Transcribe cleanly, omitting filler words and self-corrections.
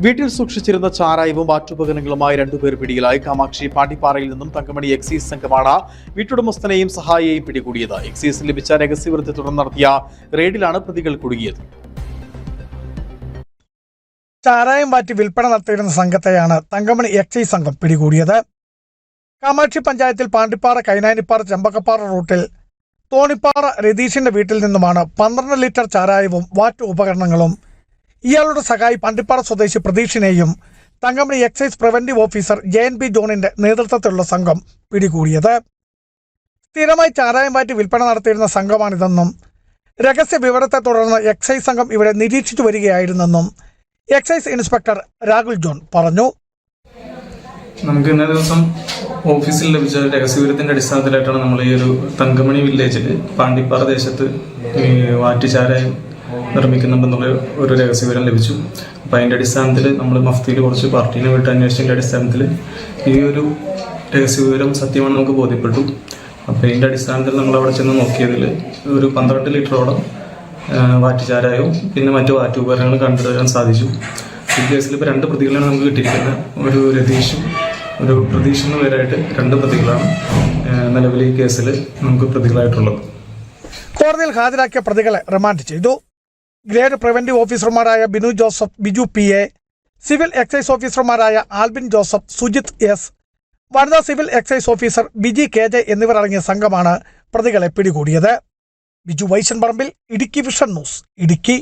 വീട്ടിൽ സൂക്ഷിച്ചിരുന്ന ചാരായവും വാറ്റുപകരണങ്ങളുമായി രണ്ടുപേർ പിടിയിലായി. കാമാക്ഷി പാണ്ടിപ്പാറയിൽ നിന്നും തങ്കമണി എക്സൈസ് സംഘമാണ് വീട്ടുടമസ്ഥനെയും സഹായിയെയും പിടികൂടിയത്. എക്സൈസിന് ലഭിച്ച രഹസ്യവിവരത്തെ തുടർന്ന് നടത്തിയ റെയ്ഡിലാണ് പ്രതികൾ കുടുങ്ങിയത്. ചാരായം വാറ്റി വിൽപ്പന നടത്തിയിരുന്ന സംഘത്തെയാണ് തങ്കമണി എക്സൈസ് സംഘം പിടികൂടിയത്. കാമാക്ഷി പഞ്ചായത്തിൽ പാണ്ടിപ്പാറ കൈനാനിപ്പാറ ചെമ്പക്കപ്പാറ റൂട്ടിൽ തോണിപ്പാറ രതീഷിന്റെ വീട്ടിൽ നിന്നുമാണ് 12 ലിറ്റർ ചാരായവും വാറ്റ് ഉപകരണങ്ങളും ഇയാളുടെ സഹായി പാണ്ടിപ്പാറ സ്വദേശി പ്രതീഷിനെയും Thankamani excise preventive officer JNB ജോണിന്റെ നേതൃത്വത്തിലുള്ള സംഘം പിടികൂടിയത്. സ്ഥിരമായി ചാരായം വാറ്റി വിൽപ്പന നടത്തിയിരുന്ന സംഘമാണിതെന്നും രഹസ്യ വിവരത്തെ തുടർന്ന് എക്സൈസ് സംഘം ഇവിടെ നിരീക്ഷിച്ചു വരികയായിരുന്നെന്നും എക്സൈസ് ഇൻസ്പെക്ടർ രാഹുൽ ജോൺ പറഞ്ഞു. നമുക്ക് ഇന്നേ ദിവസം ഓഫീസിൽ ലഭിച്ച രഹസ്യവിവരത്തിന്റെ അടിസ്ഥാനത്തിലായിട്ടാണ് നമ്മൾ ഈ ഒരു തങ്കമണി വില്ലേജിൽ പാണ്ടിപ്പാറ ദേശത്ത് വാറ്റ് ചാരായം നിർമ്മിക്കുന്നുണ്ടെന്നുള്ള ഒരു രഹസ്യവിവരം ലഭിച്ചു. അപ്പോൾ അതിൻ്റെ അടിസ്ഥാനത്തിൽ നമ്മൾ മഫ്തിയിൽ കുറച്ച് പാർട്ടീനെ വിട്ട് അന്വേഷിച്ചതിൻ്റെ അടിസ്ഥാനത്തിൽ ഈ ഒരു രഹസ്യവിവരം സത്യമാണ് നമുക്ക് ബോധ്യപ്പെട്ടു. അപ്പോൾ ഇതിൻ്റെ അടിസ്ഥാനത്തിൽ നമ്മൾ അവിടെ ചെന്ന് നോക്കിയതിൽ ഒരു 12 ലിറ്ററോളം വാറ്റ് ചാരായവും പിന്നെ മറ്റു വാറ്റ് ഉപകരണങ്ങൾ കണ്ടുവരാൻ സാധിച്ചു. ഈ കേസിൽ ഇപ്പോൾ 2 പ്രതികളാണ് നമുക്ക് കിട്ടിയിരിക്കുന്നത്. ഒരു രതീഷും ഒരു പ്രതീഷ് എന്ന പേരായിട്ട് 2 പ്രതികളാണ് നിലവിൽ ഈ കേസിൽ നമുക്ക് പ്രതികളായിട്ടുള്ളത്. കോടതിയിൽ ഹാജരാക്കിയ പ്രതികളെ റിമാൻഡ് ചെയ്തു. ഗ്രേഡ് പ്രിവന്റീവ് ഓഫീസർമാരായ Binu Joseph, Biju PA, civil excise ഓഫീസർമാരായ ആൽബിൻ ജോസഫ്, സുജിത് S, വനിതാ civil excise officer Biji KJ എന്നിവർ അടങ്ങിയ സംഘമാണ് പ്രതികളെ പിടികൂടിയത്. ബിജു വൈശൻ പറമ്പിൽ, ഇടുക്കി വിഷൻ ന്യൂസ്, ഇടുക്കി.